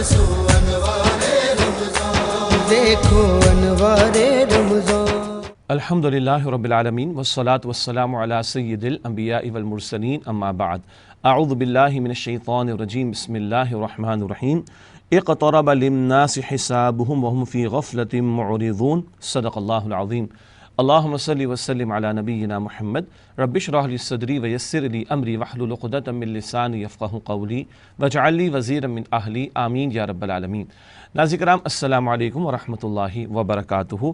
برسو انوار رمضان، دیکھو انوار رمضان۔ الحمدللہ رب العالمین والصلاة والسلام علی سید الانبیاء والمرسلین، اما بعد، اعوذ باللہ من الشیطان الرجیم، بسم اللہ الرحمن الرحیم۔ اقترب للناس حسابهم وهم فی غفلۃ معرضون، صدق اللہ العظیم۔ اللہم صلی وسلم علی نبینا محمد، رب اشرح لی صدری ویسر لی امری واحلل عقدۃ من لسانی یفقہوا قولی واجعل لی وزیرا من اہلی، آمین یا رب العالمین۔ ناظرین کرام، السلام علیکم ورحمۃ اللہ وبرکاتہ۔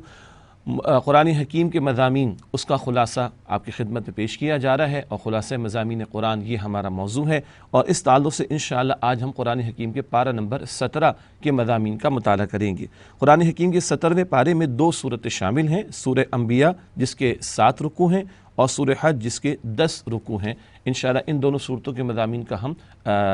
قرآن حکیم کے مضامین، اس کا خلاصہ آپ کی خدمت میں پیش کیا جا رہا ہے، اور خلاصہ مضامین قرآن یہ ہمارا موضوع ہے، اور اس تعلق سے انشاءاللہ آج ہم قرآن حکیم کے پارہ نمبر 17 کے مضامین کا مطالعہ کریں گے۔ قرآن حکیم کے 17ویں پارے میں 2 صورتیں شامل ہیں، سورہ انبیاء جس کے 7 رکوع ہیں اور سورہ حج جس کے 10 رکوع ہیں۔ انشاءاللہ ان دونوں صورتوں کے مضامین کا ہم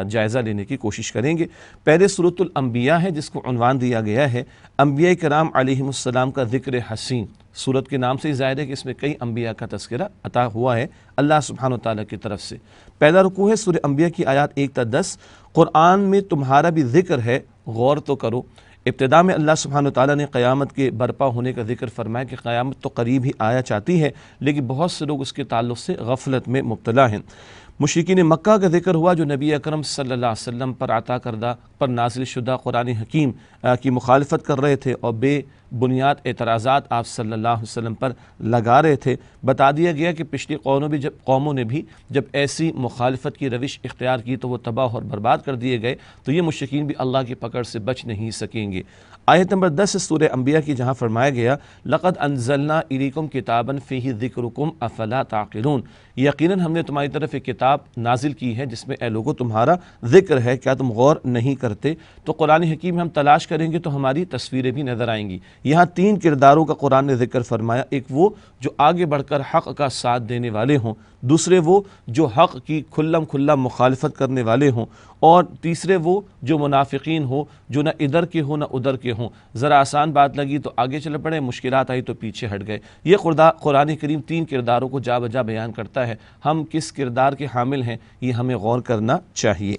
جائزہ لینے کی کوشش کریں گے۔ پہلے سورۃ الانبیاء ہے جس کو عنوان دیا گیا ہے انبیاء کرام علیہم السلام کا ذکر حسین۔ سورت کے نام سے ہی ظاہر ہے کہ اس میں کئی انبیاء کا تذکرہ عطا ہوا ہے اللہ سبحانہ وتعالیٰ کی طرف سے۔ پہلا رکوع ہے سورہ انبیاء کی آیات 1 تا 10۔ قرآن میں تمہارا بھی ذکر ہے، غور تو کرو۔ ابتدا میں اللہ سبحانہ وتعالیٰ نے قیامت کے برپا ہونے کا ذکر فرمایا کہ قیامت تو قریب ہی آیا چاہتی ہے، لیکن بہت سے لوگ اس کے تعلق سے غفلت میں مبتلا ہیں۔ مشرکین مکہ کا ذکر ہوا جو نبی اکرم صلی اللہ علیہ وسلم پر عطا کردہ پر نازل شدہ قرآن حکیم کی مخالفت کر رہے تھے اور بے بنیاد اعتراضات آپ صلی اللہ علیہ وسلم پر لگا رہے تھے۔ بتا دیا گیا کہ پچھلی قوموں نے بھی جب ایسی مخالفت کی روش اختیار کی تو وہ تباہ اور برباد کر دیے گئے، تو یہ مشرکین بھی اللہ کی پکڑ سے بچ نہیں سکیں گے۔ آیت نمبر 10 سورہ انبیاء کی جہاں فرمایا گیا لَقَدْ أَنزَلْنَا إِلَيْكُمْ كِتَابًا فِيهِ ذِكْرُكُمْ أَفَلَا تَعْقِلُونَ، یقیناً ہم نے تمہاری طرف ایک کتاب نازل کی ہے جس میں اے لوگو تمہارا ذکر ہے، کیا تم غور نہیں کرتے؟ تو قرآن حکیم ہم تلاش کریں گے تو ہماری تصویریں بھی نظر آئیں گی۔ یہاں 3 کرداروں کا قرآن نے ذکر فرمایا، ایک وہ جو آگے بڑھ کر حق کا ساتھ دینے والے ہوں، دوسرے وہ جو حق کی کھلم کھلا مخالفت کرنے والے ہوں، اور تیسرے وہ جو منافقین ہو جو نہ ادھر کے ہوں نہ ادھر کے ہوں۔ ذرا آسان بات لگی تو آگے چل پڑے، مشکلات آئی تو پیچھے ہٹ گئے۔ یہ قرآن کریم 3 کرداروں کو جا بجا بیان کرتا ہے۔ ہم کس کردار کے حامل ہیں یہ ہمیں غور کرنا چاہیے۔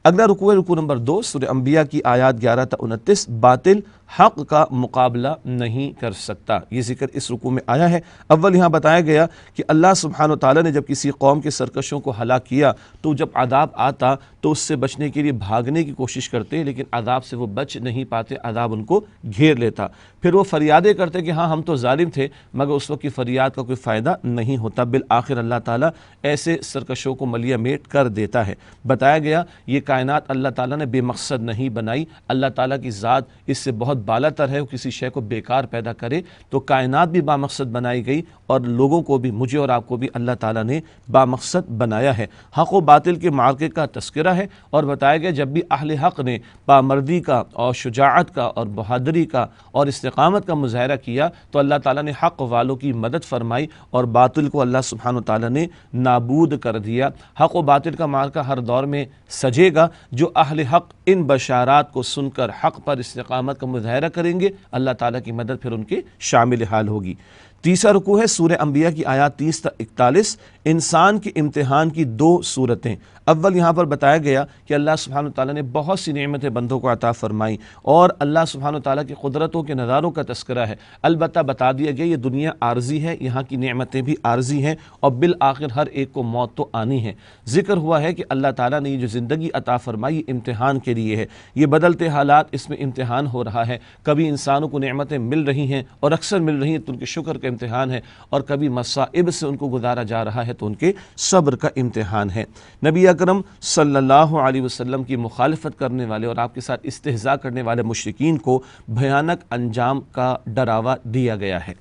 اگلا رکوع ہے رکوع نمبر 2 سورہ انبیاء کی آیات 11 تا 29۔ باطل حق کا مقابلہ نہیں کر سکتا، یہ ذکر اس رکوع میں آیا ہے۔ اول یہاں بتایا گیا کہ اللہ سبحانہ وتعالیٰ نے جب کسی قوم کے سرکشوں کو ہلاک کیا تو جب عذاب آتا تو اس سے بچنے کے لیے بھاگنے کی کوشش کرتے، لیکن عذاب سے وہ بچ نہیں پاتے، عذاب ان کو گھیر لیتا۔ پھر وہ فریادیں کرتے کہ ہاں ہم تو ظالم تھے، مگر اس وقت کی فریاد کا کوئی فائدہ نہیں ہوتا۔ بالآخر اللہ تعالیٰ ایسے سرکشوں کو ملیہ میٹ کر دیتا ہے۔ بتایا گیا یہ کائنات اللہ تعالیٰ نے بے مقصد نہیں بنائی، اللہ تعالیٰ کی ذات اس سے بہت بالا تر ہے، وہ کسی شے کو بیکار پیدا کرے، تو کائنات بھی بامقصد بنائی گئی، اور لوگوں کو بھی، مجھے اور آپ کو بھی اللہ تعالیٰ نے بامقصد بنایا ہے۔ حق و باطل کے معرکے کا تذکرہ ہے، اور بتایا گیا جب بھی اہل حق نے پامردی کا اور شجاعت کا اور بہادری کا اور استقامت کا مظاہرہ کیا تو اللہ تعالیٰ نے حق والوں کی مدد فرمائی اور باطل کو اللہ سبحانہ وتعالیٰ نے نابود کر دیا۔ حق و باطل کا معرکہ ہر دور میں سجے گا۔ جو اہل حق ان بشارات کو سن کر حق پر استقامت کا مظاہرہ کریں گے، اللہ تعالیٰ کی مدد پھر ان کے شامل حال ہوگی۔ تیسرا رکوع ہے سورہ انبیاء کی آیات 30 تا 41۔ انسان کے امتحان کی 2 صورتیں۔ اول یہاں پر بتایا گیا کہ اللہ سبحانہ وتعالیٰ نے بہت سی نعمتیں بندوں کو عطا فرمائی، اور اللہ سبحانہ وتعالیٰ کی قدرتوں کے نظاروں کا تذکرہ ہے۔ البتہ بتا دیا گیا یہ دنیا عارضی ہے، یہاں کی نعمتیں بھی عارضی ہیں، اور بالآخر ہر ایک کو موت تو آنی ہے۔ ذکر ہوا ہے کہ اللہ تعالیٰ نے یہ جو زندگی عطا فرمائی یہ امتحان کے لیے ہے، یہ بدلتے حالات اس میں امتحان ہو رہا ہے۔ کبھی انسانوں کو نعمتیں مل رہی ہیں اور اکثر مل رہی ہیں تو ان کے شکر کا امتحان ہے، اور کبھی مصائب سے ان کو گزارا جا رہا ہے تو ان کے صبر کا امتحان ہے۔ نبی اکرم صلی اللہ علیہ وسلم کی مخالفت کرنے والے اور آپ کے ساتھ استہزاء کرنے والے مشرکین کو بھیانک انجام کا ڈراوا دیا گیا ہے۔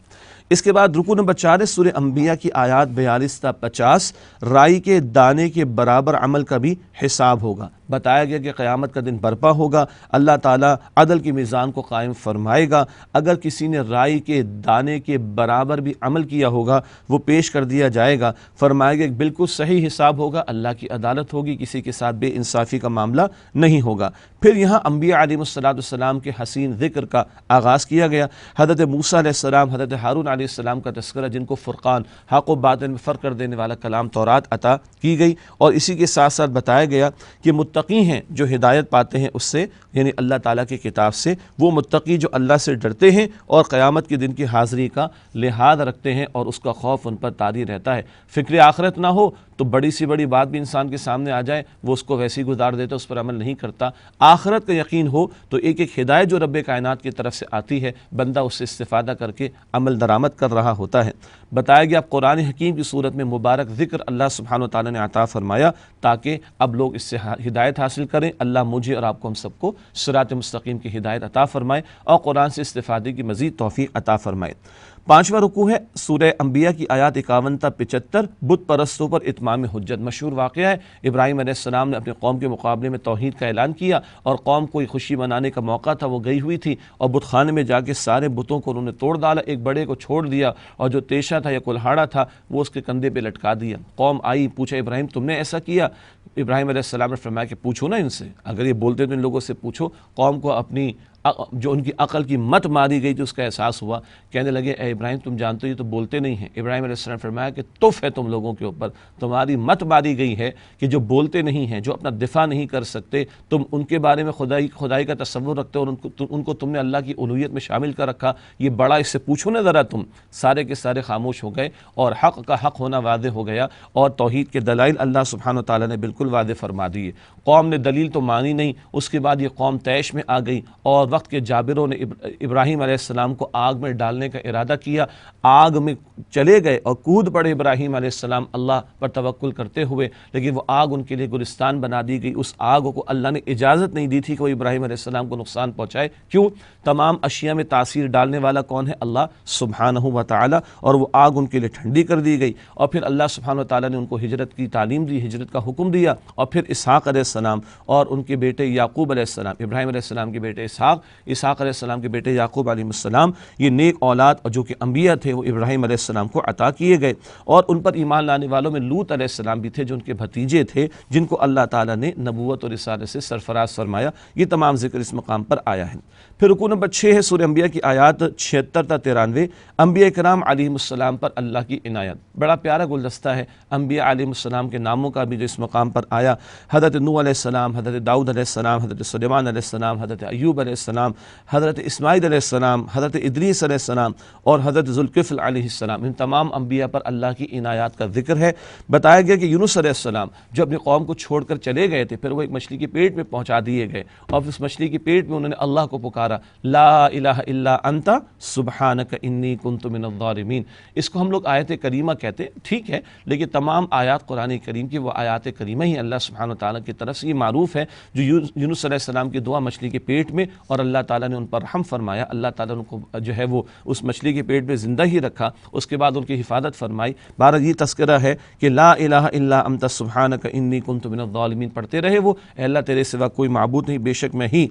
اس کے بعد رکوع نمبر 4 سورہ انبیاء کی آیات 42 تا 50۔ رائی کے دانے کے برابر عمل کا بھی حساب ہوگا۔ بتایا گیا کہ قیامت کا دن برپا ہوگا، اللہ تعالیٰ عدل کی میزان کو قائم فرمائے گا۔ اگر کسی نے رائی کے دانے کے برابر بھی عمل کیا ہوگا وہ پیش کر دیا جائے گا۔ فرمایا گیا کہ بالکل صحیح حساب ہوگا، اللہ کی عدالت ہوگی، کسی کے ساتھ بے انصافی کا معاملہ نہیں ہوگا۔ پھر یہاں انبیاء علیہ السلام کے حسین ذکر کا آغاز کیا گیا۔ حضرت موسیٰ علیہ السلام، حضرت ہارون علیہ السلام کا تذکرہ، جن کو فرقان، حق و باطل میں فرق کر دینے والا کلام تورات عطا کی گئی، اور اسی کے ساتھ ساتھ بتایا گیا کہ متقی ہیں جو ہدایت پاتے ہیں اس سے، یعنی اللہ تعالیٰ کی کتاب سے، وہ متقی جو اللہ سے ڈرتے ہیں اور قیامت کے دن کی حاضری کا لحاظ رکھتے ہیں اور اس کا خوف ان پر طاری رہتا ہے۔ فکر آخرت نہ ہو تو بڑی سی بڑی بات بھی انسان کے سامنے آ جائے وہ اس کو ویسے ہی گزار دیتا، اس پر عمل نہیں کرتا۔ آخرت کا یقین ہو تو ایک ایک ہدایت جو رب کائنات کی طرف سے آتی ہے بندہ اس سے استفادہ کر کے عمل درآمد کر رہا ہوتا ہے۔ بتایا گیا اب قرآن حکیم کی صورت میں مبارک ذکر اللہ سبحانہ و تعالیٰ نے عطا فرمایا تاکہ اب لوگ اس سے ہدایت حاصل کریں۔ اللہ مجھے اور آپ کو ہم سب کو صراط مستقیم کی ہدایت عطا فرمائے اور قرآن سے استفادے کی مزید توفیق عطا فرمائے۔ 5واں رکوع ہے سورہ انبیاء کی آیات 51 تا 75، بت پرستوں پر اتمام حجت۔ مشہور واقعہ ہے، ابراہیم علیہ السلام نے اپنے قوم کے مقابلے میں توحید کا اعلان کیا اور قوم کوئی خوشی منانے کا موقع تھا، وہ گئی ہوئی تھی اور بت خانے میں جا کے سارے بتوں کو انہوں نے توڑ ڈالا، ایک بڑے کو چھوڑ دیا اور جو تیشہ تھا یا کلہاڑا تھا وہ اس کے کندھے پہ لٹکا دیا۔ قوم آئی، پوچھا ابراہیم تم نے ایسا کیا؟ ابراہیم علیہ السلام نے فرمایا کہ پوچھو نا ان سے، اگر یہ بولتے تو ان لوگوں سے پوچھو۔ قوم کو اپنی جو ان کی عقل کی مت ماری گئی تو اس کا احساس ہوا، کہنے لگے اے ابراہیم تم جانتے ہو یہ تو بولتے نہیں ہیں۔ ابراہیم علیہ السلام نے فرمایا کہ تف ہے تم لوگوں کے اوپر، تمہاری مت ماری گئی ہے کہ جو بولتے نہیں ہیں، جو اپنا دفاع نہیں کر سکتے، تم ان کے بارے میں خدائی کا تصور رکھتے ہو اور ان کو تم نے اللہ کی الوہیت میں شامل کر رکھا، یہ بڑا، اس سے پوچھو نا ذرا تم۔ سارے کے سارے خاموش ہو گئے اور حق کا حق ہونا واضح ہو گیا اور توحید کے دلائل اللہ سبحانہ وتعالیٰ نے بالکل واضح فرما دیے۔ قوم نے دلیل تو مانی نہیں، اس کے بعد یہ قوم طیش میں آ گئی اور وقت کے جابروں نے ابراہیم علیہ السلام کو آگ میں ڈالنے کا ارادہ کیا، آگ میں چلے گئے اور کود پڑے ابراہیم علیہ السلام اللہ پر توکل کرتے ہوئے، لیکن وہ آگ ان کے لیے گلستان بنا دی گئی۔ اس آگ کو اللہ نے اجازت نہیں دی تھی کہ وہ ابراہیم علیہ السلام کو نقصان پہنچائے۔ کیوں؟ تمام اشیاء میں تاثیر ڈالنے والا کون ہے؟ اللہ سبحانہ و تعالی، اور وہ آگ ان کے لیے ٹھنڈی کر دی گئی۔ اور پھر اللہ سبحانہ و تعالی نے ان کو ہجرت کی تعلیم دی، ہجرت کا حکم دیا، اور پھر اسحاق علیہ السلام اور ان کے بیٹے یعقوب علیہ السلام، ابراہیم علیہ السلام کے بیٹے اسحاق علیہ السلام کے بیٹے یعقوب علیہ السلام، یہ نیک اولاد جو کہ انبیاء تھے وہ ابراہیم علیہ السلام کو عطا کیے گئے، اور ان پر ایمان لانے والوں میں لوط علیہ السلام بھی تھے جو ان کے بھتیجے تھے جن کو اللہ تعالیٰ نے نبوت اور رسالت سے سرفراز فرمایا۔ یہ تمام ذکر اس مقام پر آیا ہے۔ پھر رکوع نمبر 6 ہے سورہ انبیاء کی آیات 76 تا 93، انبیاء کرام علیہ السلام پر اللہ کی عنایت۔ بڑا پیارا گلدستہ ہے انبیاء علیہ السلام کے ناموں کا بھی جو اس مقام پر آیا۔ حضرت نوح علیہ السلام، حضرت داؤد علیہ السلام، حضرت سلیمان علیہ السلام، حضرت ایوب علیہ السلام، حضرت اسماعیل علیہ السلام، حضرت ادریس علیہ السلام اور حضرت ذوالکفل علیہ السلام، ان تمام انبیاء پر اللہ کی عنایات کا ذکر ہے۔ بتایا گیا کہ یونس علیہ السلام جو اپنی قوم کو چھوڑ کر چلے گئے تھے، پھر وہ ایک مچھلی کے پیٹ میں پہنچا دیے گئے اور اس مچھلی کے پیٹ میں انہوں نے اللہ کو پکارا، لا الہ الا انت سبحانک انی کنت من الظالمین۔ اس کو ہم لوگ آیت کریمہ کہتے ہیں، ٹھیک ہے، لیکن تمام آیات قرآن کریم کی وہ آیات کریمہ ہی اللہ سبحانہ وتعالیٰ کی طرف سے یہ معروف ہے جو یونس علیہ السلام کی دعا مچھلی کے پیٹ میں، اور اللہ تعالیٰ نے ان پر رحم فرمایا، اللہ تعالیٰ نے ان کو جو ہے وہ اس مچھلی کے پیٹ میں زندہ ہی رکھا، اس کے بعد ان کی حفاظت فرمائی۔ بہرحال یہ تذکرہ ہے کہ لا الہ الا انت سبحانک انی کنت من الظالمین پڑھتے رہے وہ، اے اللہ تیرے سوا کوئی معبود نہیں، بے شک میں ہی،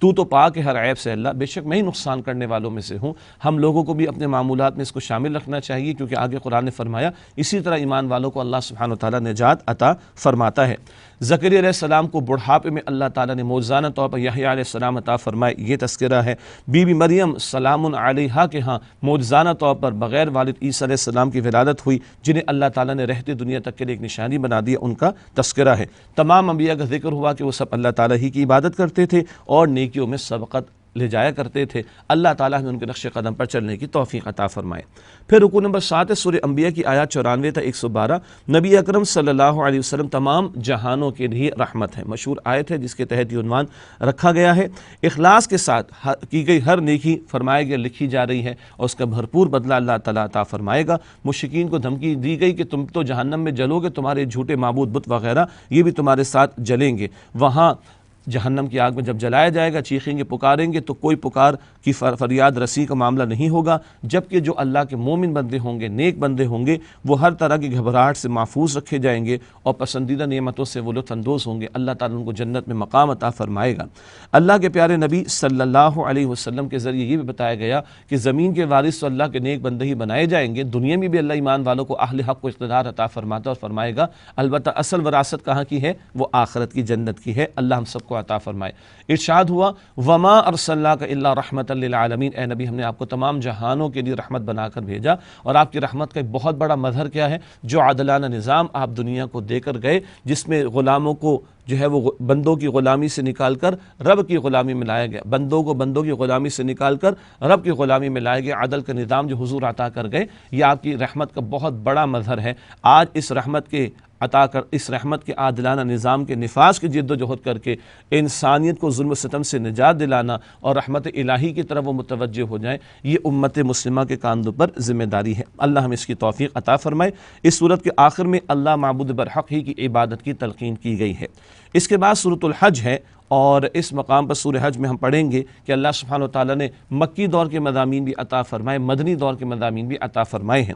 تو پاک ہے ہر عیب سے اللہ، بے شک میں ہی نقصان کرنے والوں میں سے ہوں۔ ہم لوگوں کو بھی اپنے معمولات میں اس کو شامل رکھنا چاہیے، کیونکہ آگے قرآن نے فرمایا اسی طرح ایمان والوں کو اللہ سبحانہ وتعالیٰ نجات عطا فرماتا ہے۔ زکریا علیہ السلام کو بڑھاپے میں اللہ تعالیٰ نے معجزانہ طور پر یحییٰ علیہ السلام عطا فرمائے، یہ تذکرہ ہے۔ بی بی مریم سلام علیہا کے ہاں معجزانہ طور پر بغیر والد عیسیٰ علیہ السلام کی ولادت ہوئی، جنہیں اللہ تعالیٰ نے رہتے دنیا تک کے لیے ایک نشانی بنا دیا، ان کا تذکرہ ہے۔ تمام انبیاء کا ذکر ہوا کہ وہ سب اللہ تعالیٰ ہی کی عبادت کرتے تھے اور نیکیوں میں سبقت لے جایا کرتے تھے۔ اللہ تعالیٰ نے ان کے نقش قدم پر چلنے کی توفیق عطا فرمائے۔ پھر رکوع نمبر 7 ہے سورہ انبیاء کی آیات 94 تا 112، نبی اکرم صلی اللہ علیہ وسلم تمام جہانوں کے لیے رحمت ہے، مشہور آیت ہے جس کے تحت یہ عنوان رکھا گیا ہے۔ اخلاص کے ساتھ کی گئی ہر نیکی فرمایا گیا لکھی جا رہی ہے اور اس کا بھرپور بدلہ اللہ تعالیٰ عطا فرمائے گا۔ مشرکین کو دھمکی دی گئی کہ تم تو جہنم میں جلو گے، تمہارے جھوٹے معبود بت وغیرہ یہ بھی تمہارے ساتھ جلیں گے۔ وہاں جہنم کی آگ میں جب جلایا جائے گا، چیخیں گے، پکاریں گے، تو کوئی پکار کی فریاد رسی کا معاملہ نہیں ہوگا، جبکہ جو اللہ کے مومن بندے ہوں گے، نیک بندے ہوں گے، وہ ہر طرح کی گھبراہٹ سے محفوظ رکھے جائیں گے اور پسندیدہ نعمتوں سے وہ لطف اندوز ہوں گے۔ اللہ تعالیٰ ان کو جنت میں مقام عطا فرمائے گا۔ اللہ کے پیارے نبی صلی اللہ علیہ وسلم کے ذریعے یہ بھی بتایا گیا کہ زمین کے وارث تو اللہ کے نیک بندے ہی بنائے جائیں گے، دنیا میں بھی اللہ ایمان والوں کو اہل حق کو اقتدار عطا فرماتا اور فرمائے گا، البتہ اصل وراثت کہاں کی ہے؟ وہ آخرت کی جنت کی ہے۔ اللہ ہم سب کو عطا فرمائے۔ ارشاد ہوا وما ارسلناک الا رحمۃ للعالمین، اے نبی ہم نے آپ کو تمام جہانوں کے لیے رحمت بنا کر بھیجا، اور آپ کی رحمت کا ایک بہت بڑا مظہر کیا ہے؟ جو عادلانہ نظام آپ دنیا کو دے کر گئے، جس میں غلاموں کو جو ہے وہ بندوں کی غلامی سے نکال کر رب کی غلامی میں لایا گیا، بندوں کو بندوں کی غلامی سے نکال کر رب کی غلامی میں لایا گیا۔ عدل کا نظام جو حضور عطا کر گئے، یہ آپ کی رحمت کا بہت بڑا مظہر ہے۔ آج اس رحمت کے عادلانہ نظام کے نفاذ کی جد و جہد کر کے انسانیت کو ظلم و ستم سے نجات دلانا اور رحمت الہی کی طرف وہ متوجہ ہو جائیں، یہ امت مسلمہ کے کاندھوں پر ذمہ داری ہے۔ اللہ ہمیں اس کی توفیق عطا فرمائے۔ اس سورت کے آخر میں اللہ معبود برحق ہی کی عبادت کی تلقین کی گئی ہے۔ اس کے بعد سورۃ الحج ہے، اور اس مقام پر سورہ حج میں ہم پڑھیں گے کہ اللہ سبحانہ وتعالیٰ نے مکی دور کے مضامین بھی عطا فرمائے، مدنی دور کے مضامین بھی عطا فرمائے ہیں۔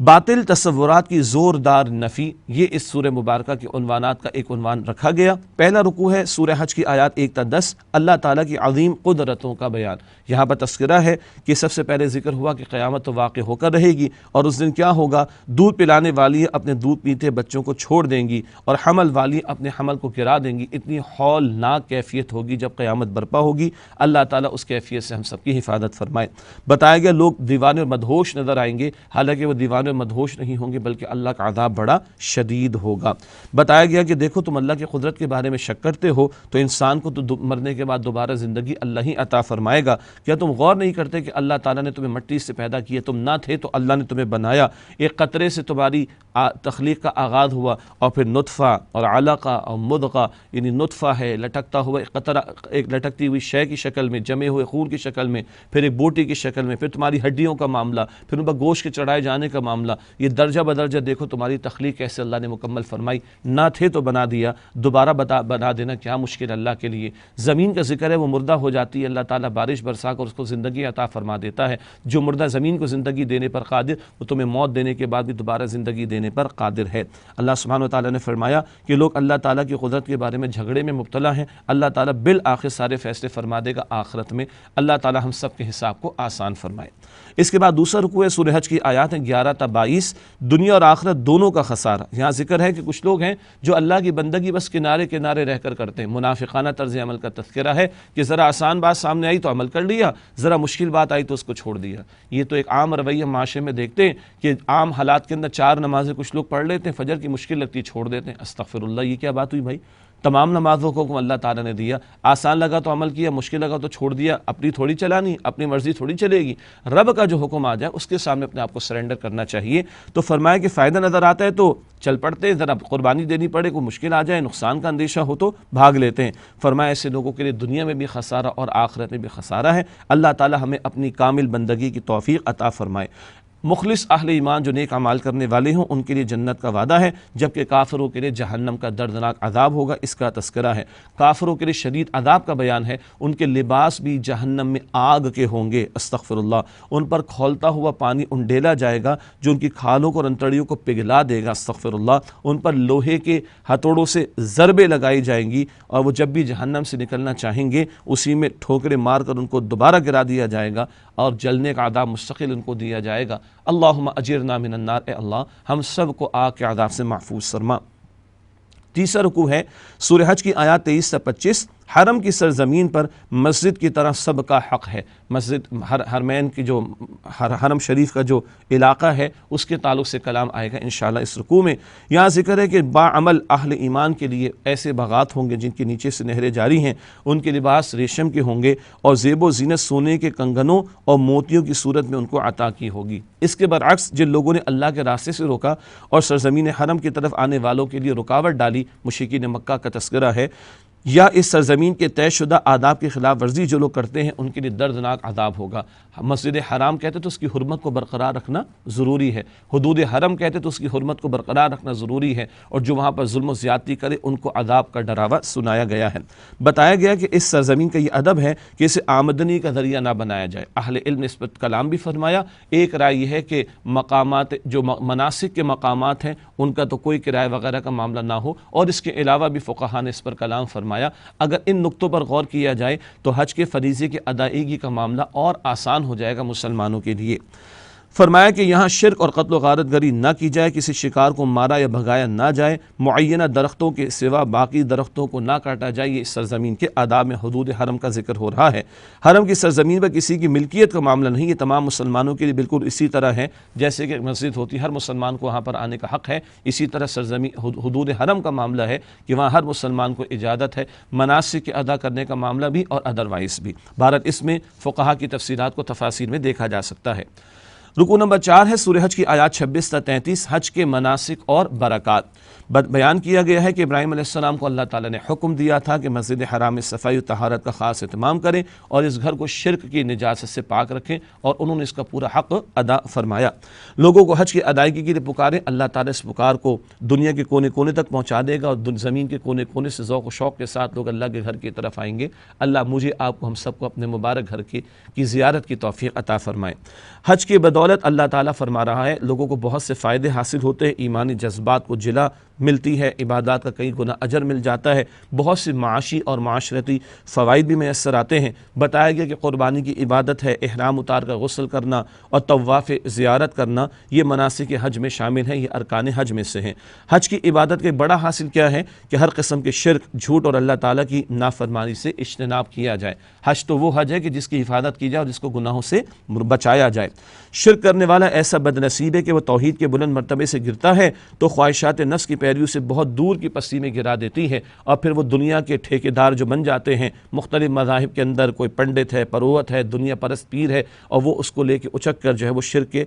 باطل تصورات کی زوردار نفی، یہ اس سورہ مبارکہ کے عنوانات کا ایک عنوان رکھا گیا۔ پہلا رکوع ہے سورہ حج کی آیات 1 تا 10، اللہ تعالیٰ کی عظیم قدرتوں کا بیان۔ یہاں پر تذکرہ ہے کہ سب سے پہلے ذکر ہوا کہ قیامت تو واقع ہو کر رہے گی، اور اس دن کیا ہوگا، دودھ پلانے والی اپنے دودھ پیتے بچوں کو چھوڑ دیں گی، اور حمل والی اپنے حمل کو گرا دیں گی۔ اتنی ہولناک کیفیت ہوگی جب قیامت برپا ہوگی۔ اللہ تعالیٰ اس کیفیت سے ہم سب کی حفاظت فرمائے۔ بتایا گیا لوگ دیوانے اور مدہوش نظر آئیں گے، حالانکہ وہ دیوانے اور مدہوش نہیں ہوں گے، بلکہ اللہ کا عذاب بڑا شدید ہوگا۔ بتایا گیا کہ دیکھو تم اللہ کی قدرت کے بارے میں شک کرتے ہو تو انسان کو تو مرنے کے بعد دوبارہ زندگی اللہ ہی عطا فرمائے گا۔ کیا تم غور نہیں کرتے کہ اللہ تعالیٰ نے تمہیں مٹی سے پیدا کیا، تم نہ تھے تو اللہ نے تمہیں بنایا، ایک قطرے سے تمہاری تخلیق کا آغاز ہوا، اور پھر نطفہ اور علقہ اور مضغہ، یعنی نطفہ ہے لٹکتا ہوا ایک قطرہ، ایک لٹکتی ہوئی شے کی شکل میں، جمے ہوئے خون کی شکل میں، پھر ایک بوٹی کی شکل میں، پھر تمہاری ہڈیوں کا معاملہ، پھر ان پر گوشت کے چڑھائے جانے کا معاملہ۔ یہ درجہ بدرجہ دیکھو تمہاری تخلیق کیسے اللہ نے مکمل فرمائی، نہ تھے تو بنا دیا، دوبارہ بنا دینا کیا مشکل اللہ کے لیے۔ زمین کا ذکر ہے، وہ مردہ ہو جاتی ہے، اللہ تعالیٰ بارش برسا کر اس کو زندگی عطا فرما دیتا ہے۔ جو مردہ زمین کو زندگی دینے پر قادر، وہ تمہیں موت دینے کے بعد بھی دوبارہ زندگی دینے پر قادر ہے۔ اللہ سبحانہ وتعالیٰ نے فرمایا کہ لوگ اللہ تعالیٰ کی قدرت کے بارے میں جھگڑے میں مبتلا ہیں، اللہ تعالیٰ بالآخر سارے فیصلے فرما دے گا آخرت میں۔ اللہ تعالیٰ ہم سب کے حساب کو آسان فرمائے۔ اس کے بعد دوسرا رکوع ہے سورہ حج کی آیات ہیں 11 تا 22، دنیا اور آخرت دونوں کا خسارہ۔ یہاں ذکر ہے کہ کچھ لوگ ہیں جو اللہ کی بندگی بس کنارے کنارے رہ کر کرتے ہیں، منافقانہ طرز عمل کا تذکرہ ہے کہ ذرا آسان بات سامنے آئی تو عمل کر لیا، ذرا مشکل بات آئی تو اس کو چھوڑ دیا۔ یہ تو ایک عام رویہ معاشرے میں دیکھتے ہیں کہ عام حالات کے اندر 4 نمازیں کچھ لوگ پڑھ لیتے ہیں، فجر کی مشکل لگتی ہے چھوڑ دیتے ہیں۔ استغفر اللہ، یہ کیا بات ہوئی بھائی؟ تمام نمازوں کو اللہ تعالیٰ نے دیا، آسان لگا تو عمل کیا، مشکل لگا تو چھوڑ دیا، اپنی تھوڑی چلانی، اپنی مرضی تھوڑی چلے گی، رب کا جو حکم آ جائے اس کے سامنے اپنے آپ کو سرنڈر کرنا چاہیے۔ تو فرمایا کہ فائدہ نظر آتا ہے تو چل پڑتے ہیں، ذرا قربانی دینی پڑے، کوئی مشکل آ جائے، نقصان کا اندیشہ ہو تو بھاگ لیتے ہیں۔ فرمایا ایسے لوگوں کے لیے دنیا میں بھی خسارہ اور آخرت میں بھی خسارہ ہے۔ اللہ تعالیٰ ہمیں اپنی کامل بندگی کی توفیق عطا فرمائے۔ مخلص اہل ایمان جو نیک اعمال کرنے والے ہوں ان کے لیے جنت کا وعدہ ہے، جبکہ کافروں کے لیے جہنم کا دردناک عذاب ہوگا، اس کا تذکرہ ہے۔ کافروں کے لیے شدید عذاب کا بیان ہے، ان کے لباس بھی جہنم میں آگ کے ہوں گے، استغفر اللہ، ان پر کھولتا ہوا پانی انڈیلا جائے گا جو ان کی کھالوں کو اور انتڑیوں کو پگھلا دے گا، استغفر اللہ، ان پر لوہے کے ہتھوڑوں سے ضربیں لگائی جائیں گی، اور وہ جب بھی جہنم سے نکلنا چاہیں گے اسی میں ٹھوکریں مار کر ان کو دوبارہ گرا دیا جائے گا، اور جلنے کا عذاب مستقل ان کو دیا جائے گا۔ اللہم اجرنا من النار، اے اللہ ہم سب کو آگ کے عذاب سے محفوظ فرما۔ تیسرا رکوع ہے سورہ حج کی آیات 23 سے 25۔ حرم کی سرزمین پر مسجد کی طرح سب کا حق ہے۔ مسجد حرمین کی جو حرم شریف کا جو علاقہ ہے اس کے تعلق سے کلام آئے گا انشاءاللہ اس رکوع میں۔ یہاں ذکر ہے کہ باعمل اہل ایمان کے لیے ایسے باغات ہوں گے جن کے نیچے سے نہریں جاری ہیں، ان کے لباس ریشم کے ہوں گے، اور زیب و زینت سونے کے کنگنوں اور موتیوں کی صورت میں ان کو عطا کی ہوگی۔ اس کے برعکس جن لوگوں نے اللہ کے راستے سے روکا اور سرزمین حرم کی طرف آنے والوں کے لیے رکاوٹ ڈالی، مشرکین مکہ کا تذکرہ ہے، یا اس سرزمین کے طے شدہ آداب کی خلاف ورزی جو لوگ کرتے ہیں ان کے لیے دردناک عذاب ہوگا۔ مسجد حرام کہتے تو اس کی حرمت کو برقرار رکھنا ضروری ہے، حدود حرم کہتے تو اس کی حرمت کو برقرار رکھنا ضروری ہے، اور جو وہاں پر ظلم و زیادتی کرے ان کو عذاب کا ڈراوا سنایا گیا ہے۔ بتایا گیا کہ اس سرزمین کا یہ ادب ہے کہ اسے آمدنی کا ذریعہ نہ بنایا جائے۔ اہل علم نے اس پر کلام بھی فرمایا۔ ایک رائے یہ ہے کہ مقامات جو مناسک کے مقامات ہیں ان کا تو کوئی کرایہ وغیرہ کا معاملہ نہ ہو، اور اس کے علاوہ بھی فقہاء نے اس پر کلام فرمایا۔ اگر ان نقطوں پر غور کیا جائے تو حج کے فریضے کی ادائیگی کا معاملہ اور آسان ہو جائے گا مسلمانوں کے لیے۔ فرمایا کہ یہاں شرک اور قتل و غارت گری نہ کی جائے، کسی شکار کو مارا یا بھگایا نہ جائے، معینہ درختوں کے سوا باقی درختوں کو نہ کاٹا جائے۔ یہ اس سرزمین کے آداب میں حدود حرم کا ذکر ہو رہا ہے۔ حرم کی سرزمین پر کسی کی ملکیت کا معاملہ نہیں، یہ تمام مسلمانوں کے لیے بالکل اسی طرح ہے جیسے کہ مسجد ہوتی ہے، ہر مسلمان کو وہاں پر آنے کا حق ہے۔ اسی طرح سرزمین حدود حرم کا معاملہ ہے کہ وہاں ہر مسلمان کو اجازت ہے مناسک کے ادا کرنے کا معاملہ بھی اور ادروائز بھی۔ بہرحال اس میں فقہا کی تفصیلات کو تفاصیل میں دیکھا جا سکتا ہے۔ رکوع نمبر 4 ہے سورہ حج کی آیات 26 تا 33، حج کے مناسک اور برکات۔ بیان کیا گیا ہے کہ ابراہیم علیہ السلام کو اللہ تعالیٰ نے حکم دیا تھا کہ مسجد حرام میں صفائی و طہارت کا خاص اہتمام کریں اور اس گھر کو شرک کی نجاست سے پاک رکھیں، اور انہوں نے اس کا پورا حق ادا فرمایا۔ لوگوں کو حج کی ادائیگی کے لیے پکاریں، اللہ تعالیٰ اس پکار کو دنیا کے کونے کونے تک پہنچا دے گا، اور زمین کے کونے کونے سے ذوق و شوق کے ساتھ لوگ اللہ کے گھر کی طرف آئیں گے۔ اللہ مجھے، آپ کو، ہم سب کو اپنے مبارک گھر کی زیارت کی توفیق عطا فرمائے۔ حج کی بدولت اللہ تعالیٰ فرما رہا ہے لوگوں کو بہت سے فائدے حاصل ہوتے ہیں، ایمانی جذبات کو جلا ملتی ہے، عبادات کا کئی گنا اجر مل جاتا ہے، بہت سے معاشی اور معاشرتی فوائد بھی میسر آتے ہیں۔ بتایا گیا کہ قربانی کی عبادت ہے، احرام اتار کر غسل کرنا اور طواف زیارت کرنا، یہ مناسک حج میں شامل ہیں، یہ ارکان حج میں سے ہیں۔ حج کی عبادت کے بڑا حاصل کیا ہے کہ ہر قسم کے شرک، جھوٹ اور اللہ تعالیٰ کی نافرمانی سے اجتناب کیا جائے۔ حج تو وہ حج ہے کہ جس کی حفاظت کی جائے اور جس کو گناہوں سے بچایا جائے۔ شرک کرنے والا ایسا بد نصیب ہے کہ وہ توحید کے بلند مرتبے سے گرتا ہے تو خواہشات نفس کی پیروی سے بہت دور کی پستی میں گرا دیتی ہے، اور پھر وہ دنیا کے ٹھیکیدار جو بن جاتے ہیں، مختلف مذاہب کے اندر کوئی پنڈت ہے، پروت ہے، دنیا پرست پیر ہے، اور وہ اس کو لے کے اچک کر جو ہے وہ شرک کے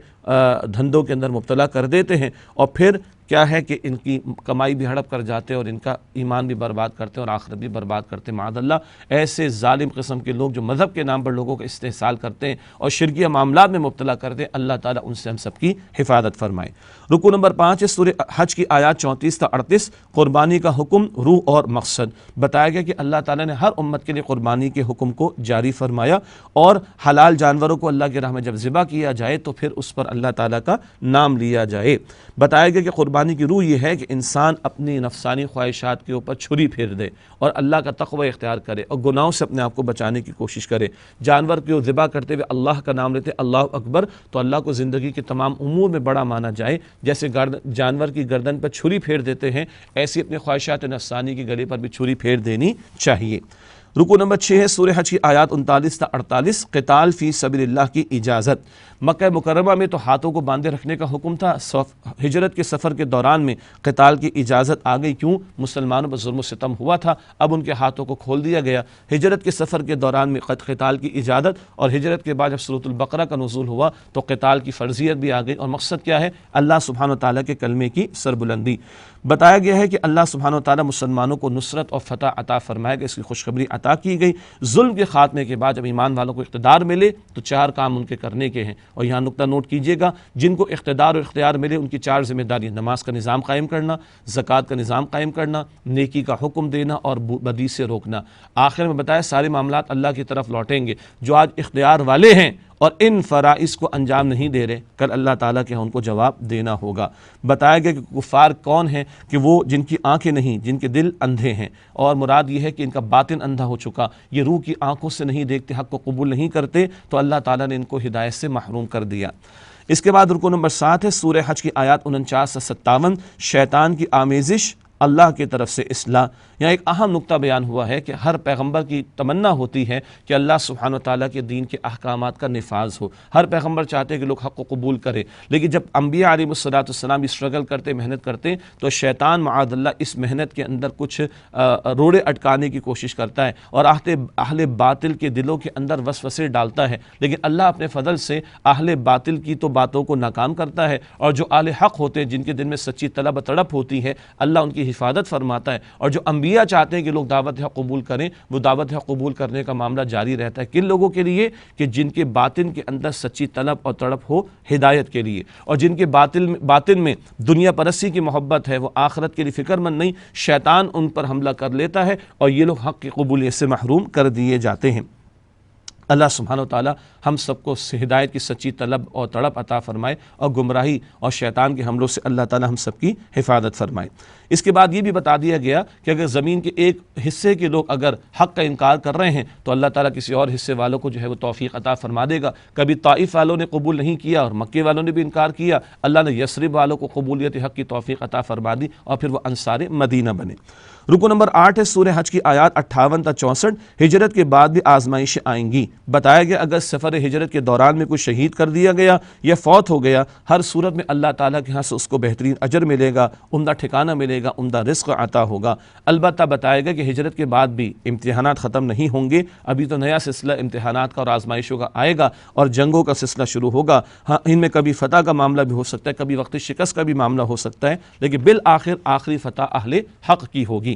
دھندوں کے اندر مبتلا کر دیتے ہیں، اور پھر کیا ہے کہ ان کی کمائی بھی ہڑپ کر جاتے ہیں اور ان کا ایمان بھی برباد کرتے ہیں اور آخرت بھی برباد کرتے ہیں معاذ اللہ۔ ایسے ظالم قسم کے لوگ جو مذہب کے نام پر لوگوں کا استحصال کرتے ہیں اور شرکیہ معاملات میں مبتلا کرتے ہیں، اللہ تعالیٰ ان سے ہم سب کی حفاظت فرمائے۔ رکوع نمبر 5 ہے سورہ حج کی آیات 34 تا 38، قربانی کا حکم، روح اور مقصد۔ بتایا گیا کہ اللہ تعالیٰ نے ہر امت کے لیے قربانی کے حکم کو جاری فرمایا، اور حلال جانوروں کو اللہ کی راہ میں جب ذبح کیا جائے تو پھر اس پر اللہ تعالیٰ کا نام لیا جائے۔ بتایا گیا کہ قربانی کی روح یہ ہے کہ انسان اپنی نفسانی خواہشات کے اوپر چھری پھیر دے اور اللہ کا تقوی اختیار کرے اور گناہوں سے اپنے آپ کو بچانے کی کوشش کرے۔ جانور کو ذبح کرتے ہوئے اللہ کا نام لیتے اللہ اکبر، تو اللہ کو زندگی کے تمام امور میں بڑا مانا جائے۔ جیسے جانور کی گردن پر چھری پھیر دیتے ہیں، ایسی اپنے خواہشات نفسانی کی گلے پر بھی چھری پھیر دینی چاہیے۔ رکوع نمبر 6 ہے سورہ حج کی آیات 39 تا 48، قتال فی سبیل اللہ کی اجازت۔ مکہ مکرمہ میں تو ہاتھوں کو باندھے رکھنے کا حکم تھا، ہجرت کے سفر کے دوران میں قتال کی اجازت آ گئی، کیوں؟ مسلمانوں پر ظلم و ستم ہوا تھا، اب ان کے ہاتھوں کو کھول دیا گیا۔ ہجرت کے سفر کے دوران میں قتال کی اجازت، اور ہجرت کے بعد جب سورۃ البقرہ کا نزول ہوا تو قتال کی فرضیت بھی آ گئی، اور مقصد کیا ہے؟ اللہ سبحانہ و تعالیٰ کے کلمے کی سربلندی۔ بتایا گیا ہے کہ اللہ سبحانہ و تعالیٰ مسلمانوں کو نصرت اور فتح عطا فرمائے گا، اس کی خوشخبری عطا کی گئی۔ ظلم کے خاتمے کے بعد جب ایمان والوں کو اقتدار ملے تو 4 کام ان کے کرنے کے ہیں، اور یہاں نقطہ نوٹ کیجئے گا، جن کو اقتدار اور اختیار ملے ان کی 4 ذمہ داریاں: نماز کا نظام قائم کرنا، زکوٰۃ کا نظام قائم کرنا، نیکی کا حکم دینا اور بدی سے روکنا۔ آخر میں بتایا سارے معاملات اللہ کی طرف لوٹیں گے۔ جو آج اختیار والے ہیں اور ان فرائض کو انجام نہیں دے رہے، کل اللہ تعالیٰ کے ان کو جواب دینا ہوگا۔ بتایا گیا کہ کفار کون ہیں؟ کہ وہ جن کی آنکھیں نہیں، جن کے دل اندھے ہیں، اور مراد یہ ہے کہ ان کا باطن اندھا ہو چکا، یہ روح کی آنکھوں سے نہیں دیکھتے، حق کو قبول نہیں کرتے، تو اللہ تعالیٰ نے ان کو ہدایت سے محروم کر دیا۔ اس کے بعد رکوع نمبر 7 ہے سورہ حج کی آیات 49 سے 57، شیطان کی آمیزش، اللہ کی طرف سے اصلاح۔ یہاں ایک اہم نقطہ بیان ہوا ہے کہ ہر پیغمبر کی تمنا ہوتی ہے کہ اللہ سبحانہ وتعالیٰ کے دین کے احکامات کا نفاذ ہو۔ ہر پیغمبر چاہتے ہیں کہ لوگ حق کو قبول کریں، لیکن جب انبیاء علیہ السلام بھی اسٹرگل کرتے، محنت کرتے، تو شیطان معاذ اللہ اس محنت کے اندر کچھ روڑے اٹکانے کی کوشش کرتا ہے اور اہل باطل کے دلوں کے اندر وسوسے ڈالتا ہے، لیکن اللہ اپنے فضل سے اہل باطل کی تو باتوں کو ناکام کرتا ہے، اور جو اہل حق ہوتے ہیں، جن کے دل میں سچی طلب تڑپ ہوتی ہے، اللہ ان کی حفاظت فرماتا ہے، اور جو انبیاء چاہتے ہیں کہ لوگ دعوت حق قبول کریں، وہ دعوت حق قبول کرنے کا معاملہ جاری رہتا ہے۔ کن لوگوں کے لیے؟ کہ جن کے باطن کے اندر سچی طلب اور تڑپ ہو ہدایت کے لیے، اور جن کے باطن میں دنیا پرستی کی محبت ہے، وہ آخرت کے لیے فکر مند نہیں، شیطان ان پر حملہ کر لیتا ہے اور یہ لوگ حق کی قبولیت سے محروم کر دیے جاتے ہیں۔ اللہ سبحانہ و تعالی ہم سب کو ہدایت کی سچی طلب اور تڑپ عطا فرمائے اور گمراہی اور شیطان کے حملوں سے اللہ تعالی ہم سب کی حفاظت فرمائے۔ اس کے بعد یہ بھی بتا دیا گیا کہ اگر زمین کے ایک حصے کے لوگ اگر حق کا انکار کر رہے ہیں تو اللہ تعالیٰ کسی اور حصے والوں کو جو ہے وہ توفیق عطا فرما دے گا۔ کبھی طائف والوں نے قبول نہیں کیا اور مکے والوں نے بھی انکار کیا، اللہ نے یثرب والوں کو قبولیت حق کی توفیق عطا فرما دی اور پھر وہ انصار مدینہ بنے۔ رکو نمبر 8 ہے سورہ حج کی آیات 58 تا 64۔ ہجرت کے بعد بھی آزمائشیں آئیں گی۔ بتایا گیا اگر سفر ہجرت کے دوران میں کوئی شہید کر دیا گیا یا فوت ہو گیا، ہر صورت میں اللہ تعالیٰ کے ہاں سے اس کو بہترین اجر ملے گا، عمدہ ٹھکانہ ملے گا، عمدہ رزق عطا ہوگا۔ البتہ بتایا گیا کہ ہجرت کے بعد بھی امتحانات ختم نہیں ہوں گے، ابھی تو نیا سلسلہ امتحانات کا اور آزمائشوں کا آئے گا اور جنگوں کا سلسلہ شروع ہوگا۔ ہاں ان میں کبھی فتح کا معاملہ بھی ہو سکتا ہے، کبھی وقت شکست کا بھی معاملہ ہو سکتا ہے، لیکن بالآخر آخری فتح اہل حق کی ہوگی۔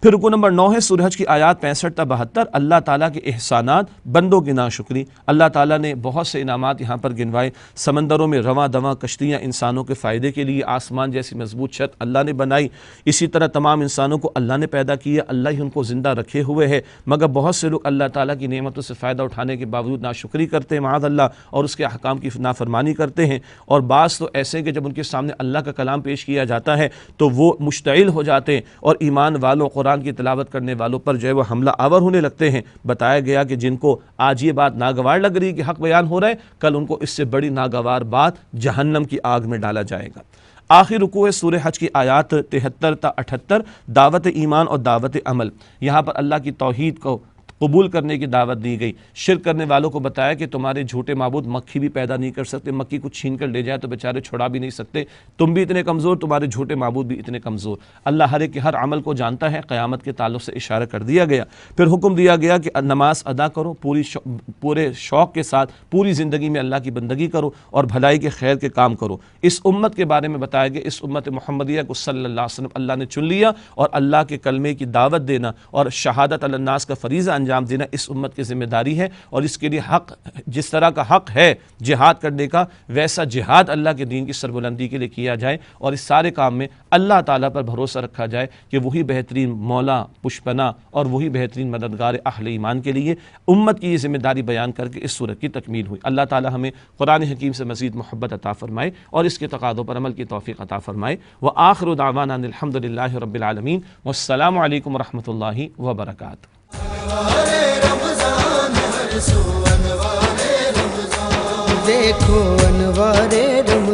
پھر رکو نمبر 9 ہے سورہ حج کی آیات 65 تا 72۔ اللہ تعالیٰ کے احسانات بندوں کی ناشکری۔ اللہ تعالیٰ نے بہت سے انعامات یہاں پر گنوائے، سمندروں میں رواں دواں کشتیاں انسانوں کے فائدے کے لیے، آسمان جیسی مضبوط چھت اللہ نے بنائی، اسی طرح تمام انسانوں کو اللہ نے پیدا کیا، اللہ ہی ان کو زندہ رکھے ہوئے ہے، مگر بہت سے لوگ اللہ تعالیٰ کی نعمتوں سے فائدہ اٹھانے کے باوجود ناشکری کرتے ہیں معاذ اللہ، اور اس کے احکام کی نافرمانی کرتے ہیں۔ اور بعض تو ایسے ہیں کہ جب ان کے سامنے اللہ کا کلام پیش کیا جاتا ہے تو وہ مشتعل ہو جاتے ہیں اور ایمان والوں، قرآن کی تلاوت کرنے والوں پر جو ہے وہ حملہ آور ہونے لگتے ہیں۔ بتایا گیا کہ جن کو آج یہ بات ناگوار لگ رہی کہ حق بیان ہو رہا ہے، کل ان کو اس سے بڑی ناگوار بات جہنم کی آگ میں ڈالا جائے گا۔ آخر رکوع ہے سورہ حج کی آیات 73 تا 78۔ دعوت ایمان اور دعوت عمل۔ یہاں پر اللہ کی توحید کو قبول کرنے کی دعوت دی گئی۔ شرک کرنے والوں کو بتایا کہ تمہارے جھوٹے معبود مکھی بھی پیدا نہیں کر سکتے، مکھی کو چھین کر لے جائے تو بیچارے چھڑا بھی نہیں سکتے، تم بھی اتنے کمزور، تمہارے جھوٹے معبود بھی اتنے کمزور۔ اللہ ہر ایک کے ہر عمل کو جانتا ہے، قیامت کے تعلق سے اشارہ کر دیا گیا۔ پھر حکم دیا گیا کہ نماز ادا کرو، پورے شوق کے ساتھ پوری زندگی میں اللہ کی بندگی کرو اور بھلائی کے خیر کے کام کرو۔ اس امت کے بارے میں بتایا گیا، اس امت محمدیہ کو صلی اللہ علیہ وسلم اللہ نے چن لیا اور اللہ کے کلمے کی دعوت دینا اور شہادت علی الناس کا فریضہ انجام دینا اس امت کی ذمہ داری ہے، اور اس کے لیے حق، جس طرح کا حق ہے جہاد کرنے کا، ویسا جہاد اللہ کے دین کی سربلندی کے لیے کیا جائے اور اس سارے کام میں اللہ تعالیٰ پر بھروسہ رکھا جائے کہ وہی بہترین مولا پشپنا اور وہی بہترین مددگار اہل ایمان کے لیے امت کی یہ ذمہ داری بیان کر کے اس سورت کی تکمیل ہوئی۔ اللہ تعالیٰ ہمیں قرآن حکیم سے مزید محبت عطا فرمائے اور اس کے تقاضوں پر عمل کی توفیق عطا فرمائے۔ وآخر دعوانا ان الحمد للہ رب العالمین، والسلام علیکم ورحمۃ اللہ وبرکاتہ۔ دیکھو انوار رمضان۔